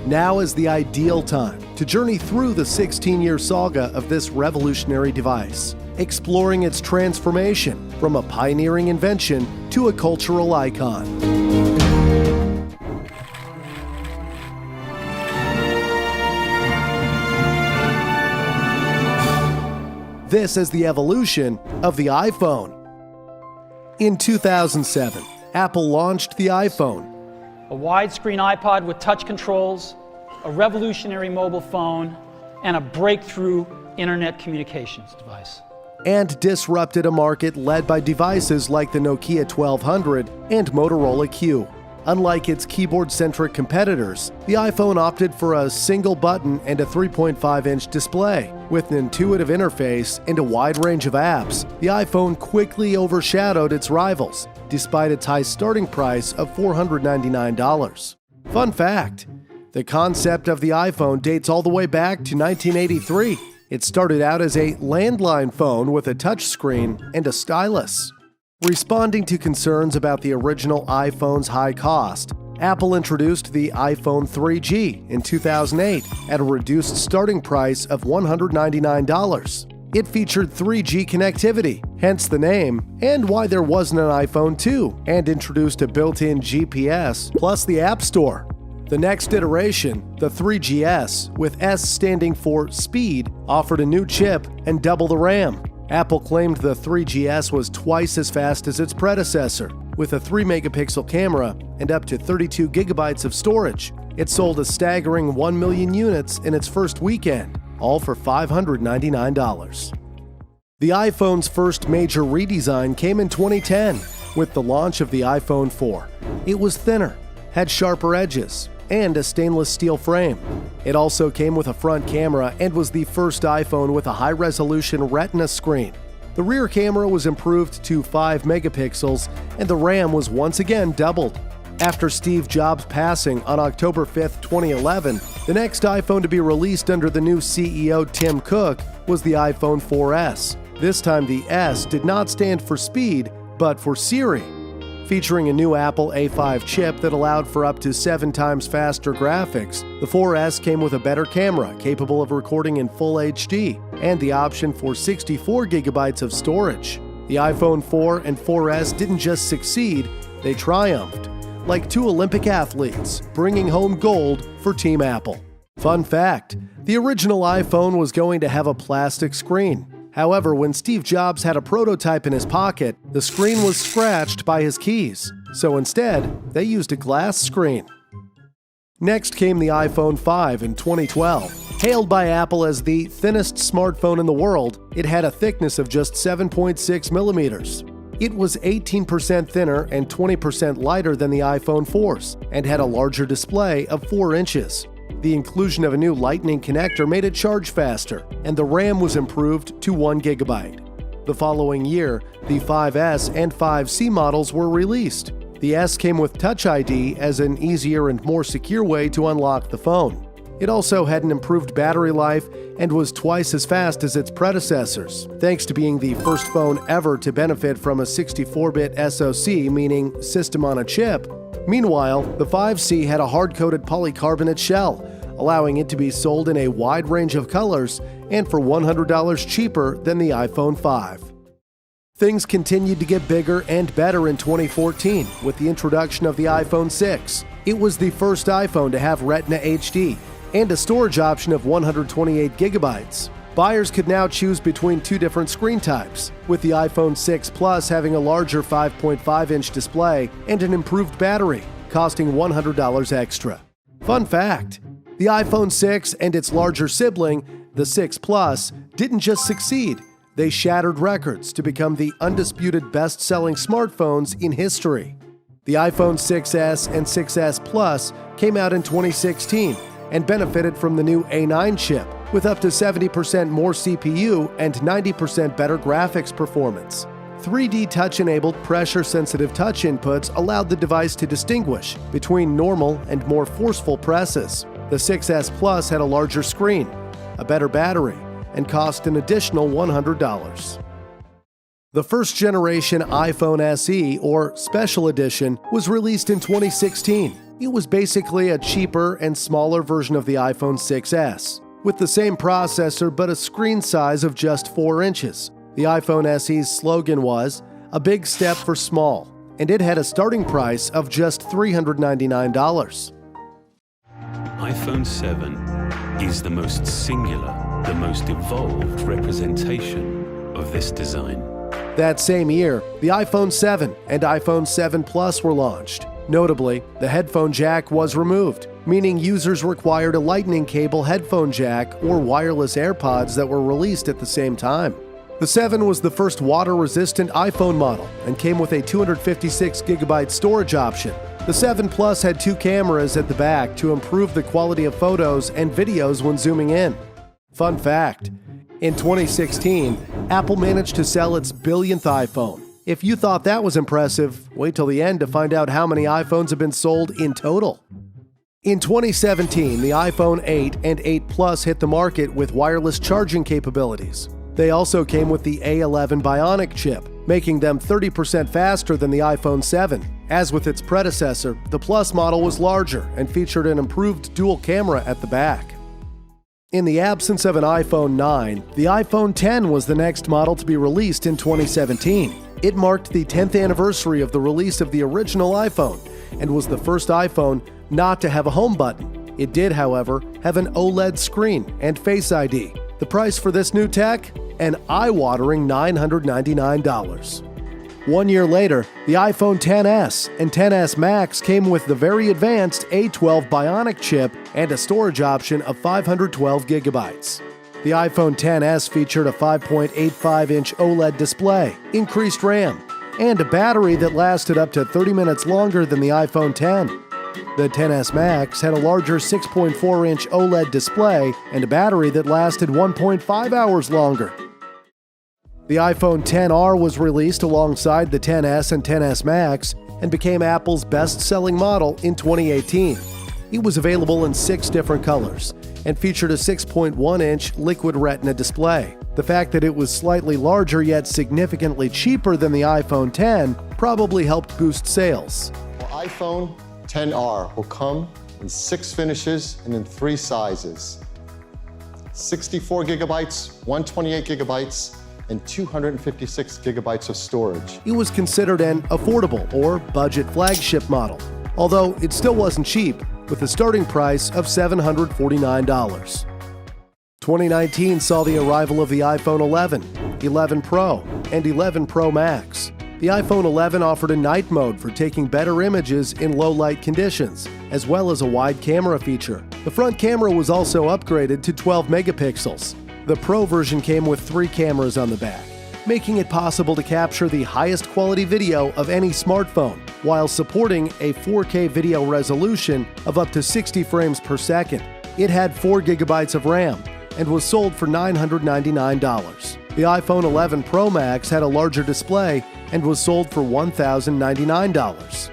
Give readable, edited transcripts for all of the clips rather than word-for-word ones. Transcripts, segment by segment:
Now is the ideal time to journey through the 16-year saga of this revolutionary device, exploring its transformation from a pioneering invention to a cultural icon. This is the evolution of the iPhone. In 2007, Apple launched the iPhone. A widescreen iPod with touch controls, a revolutionary mobile phone, and a breakthrough internet communications device. And disrupted a market led by devices like the Nokia 1200 and Motorola Q. Unlike its keyboard-centric competitors, the iPhone opted for a single button and a 3.5-inch display. With an intuitive interface and a wide range of apps, the iPhone quickly overshadowed its rivals, despite its high starting price of $499. Fun fact: the concept of the iPhone dates all the way back to 1983. It started out as a landline phone with a touchscreen and a stylus. Responding to concerns about the original iPhone's high cost, Apple introduced the iPhone 3G in 2008 at a reduced starting price of $199. It featured 3G connectivity, hence the name, and why there wasn't an iPhone 2, and introduced a built-in GPS plus the App Store. The next iteration, the 3GS, with S standing for speed, offered a new chip and double the RAM. Apple claimed the 3GS was twice as fast as its predecessor, with a 3-megapixel camera and up to 32 gigabytes of storage. It sold a staggering 1 million units in its first weekend, all for $599. The iPhone's first major redesign came in 2010 with the launch of the iPhone 4. It was thinner, had sharper edges, and a stainless steel frame. It also came with a front camera and was the first iPhone with a high-resolution Retina screen. The rear camera was improved to 5 megapixels, and the RAM was once again doubled. After Steve Jobs' passing on October 5, 2011, the next iPhone to be released under the new CEO Tim Cook was the iPhone 4S. This time the S did not stand for speed, but for Siri. Featuring a new Apple A5 chip that allowed for up to 7 times faster graphics, the 4S came with a better camera capable of recording in full HD and the option for 64 gigabytes of storage. The iPhone 4 and 4S didn't just succeed, they triumphed, like two Olympic athletes, bringing home gold for Team Apple. Fun fact: the original iPhone was going to have a plastic screen. However, when Steve Jobs had a prototype in his pocket, the screen was scratched by his keys, so instead, they used a glass screen. Next came the iPhone 5 in 2012. Hailed by Apple as the thinnest smartphone in the world, it had a thickness of just 7.6 millimeters. It was 18% thinner and 20% lighter than the iPhone 4's, and had a larger display of 4 inches. The inclusion of a new Lightning connector made it charge faster, and the RAM was improved to 1 gigabyte. The following year, the 5S and 5C models were released. The S came with Touch ID as an easier and more secure way to unlock the phone. It also had an improved battery life and was twice as fast as its predecessors, thanks to being the first phone ever to benefit from a 64-bit SoC, meaning System on a Chip. Meanwhile, the 5C had a hard-coated polycarbonate shell, allowing it to be sold in a wide range of colors and for $100 cheaper than the iPhone 5. Things continued to get bigger and better in 2014 with the introduction of the iPhone 6. It was the first iPhone to have Retina HD and a storage option of 128 gigabytes. Buyers could now choose between 2 different screen types, with the iPhone 6 Plus having a larger 5.5-inch display and an improved battery, costing $100 extra. Fun fact: the iPhone 6 and its larger sibling, the 6 Plus, didn't just succeed, they shattered records to become the undisputed best-selling smartphones in history. The iPhone 6S and 6S Plus came out in 2016 and benefited from the new A9 chip, with up to 70% more CPU and 90% better graphics performance. 3D touch-enabled pressure-sensitive touch inputs allowed the device to distinguish between normal and more forceful presses. The 6S Plus had a larger screen, a better battery, and cost an additional $100. The first-generation iPhone SE, or Special Edition, was released in 2016. It was basically a cheaper and smaller version of the iPhone 6S, with the same processor but a screen size of just 4 inches. The iPhone SE's slogan was, "A big step for small," and it had a starting price of just $399. iPhone 7 is the most singular, the most evolved representation of this design. That same year, the iPhone 7 and iPhone 7 Plus were launched. Notably, the headphone jack was removed, meaning users required a lightning cable headphone jack or wireless AirPods that were released at the same time. The 7 was the first water-resistant iPhone model and came with a 256GB storage option. The 7 Plus had 2 cameras at the back to improve the quality of photos and videos when zooming in. Fun fact: in 2016, Apple managed to sell its billionth iPhone. If you thought that was impressive, wait till the end to find out how many iPhones have been sold in total. In 2017, the iPhone 8 and 8 Plus hit the market with wireless charging capabilities. They also came with the A11 Bionic chip, making them 30% faster than the iPhone 7. As with its predecessor, the Plus model was larger and featured an improved dual camera at the back. In the absence of an iPhone 9, the iPhone 10 was the next model to be released in 2017. It marked the 10th anniversary of the release of the original iPhone and was the first iPhone not to have a home button. It did, however, have an OLED screen and Face ID. The price for this new tech? An eye-watering $999. 1 year later, the iPhone XS and XS Max came with the very advanced A12 Bionic chip and a storage option of 512GB. The iPhone XS featured a 5.85-inch OLED display, increased RAM, and a battery that lasted up to 30 minutes longer than the iPhone X. The XS Max had a larger 6.4-inch OLED display and a battery that lasted 1.5 hours longer. The iPhone XR was released alongside the XS and XS Max and became Apple's best-selling model in 2018. It was available in 6 different colors and featured a 6.1-inch liquid retina display. The fact that it was slightly larger yet significantly cheaper than the iPhone X probably helped boost sales. The iPhone XR will come in 6 finishes and in 3 sizes: 64GB, 128GB, and 256GB of storage. It was considered an affordable or budget flagship model, although it still wasn't cheap, with a starting price of $749. 2019 saw the arrival of the iPhone 11, 11 Pro, and 11 Pro Max. The iPhone 11 offered a night mode for taking better images in low-light conditions, as well as a wide camera feature. The front camera was also upgraded to 12 megapixels. The Pro version came with 3 cameras on the back, making it possible to capture the highest quality video of any smartphone, while supporting a 4K video resolution of up to 60 frames per second. It had 4 GB of RAM and was sold for $999. The iPhone 11 Pro Max had a larger display and was sold for $1,099.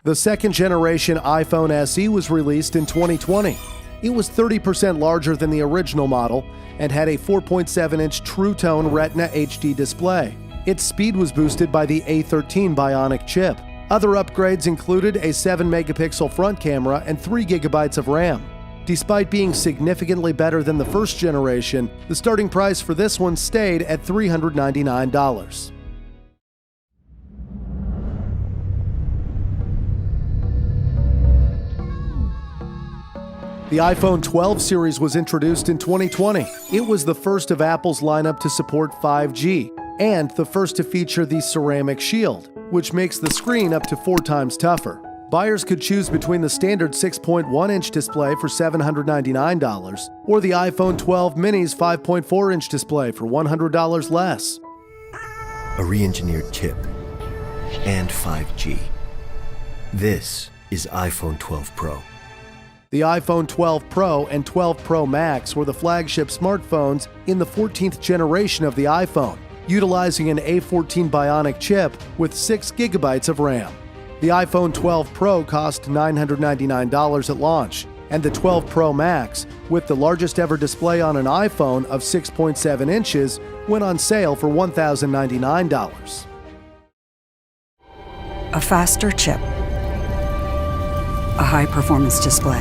The second-generation iPhone SE was released in 2020. It was 30% larger than the original model and had a 4.7-inch True Tone Retina HD display. Its speed was boosted by the A13 Bionic chip. Other upgrades included a 7-megapixel front camera and 3 GB of RAM. Despite being significantly better than the first generation, the starting price for this one stayed at $399. The iPhone 12 series was introduced in 2020. It was the first of Apple's lineup to support 5G, and the first to feature the ceramic shield, which makes the screen up to 4 times tougher. Buyers could choose between the standard 6.1-inch display for $799 or the iPhone 12 mini's 5.4-inch display for $100 less. A re-engineered chip and 5G. This is iPhone 12 Pro. The iPhone 12 Pro and 12 Pro Max were the flagship smartphones in the 14th generation of the iPhone, utilizing an A14 Bionic chip with 6 GB of RAM. The iPhone 12 Pro cost $999 at launch, and the 12 Pro Max, with the largest ever display on an iPhone of 6.7 inches, went on sale for $1,099. A faster chip, a high-performance display,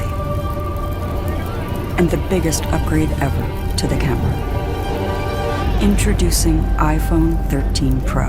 and the biggest upgrade ever to the camera. Introducing iPhone 13 Pro.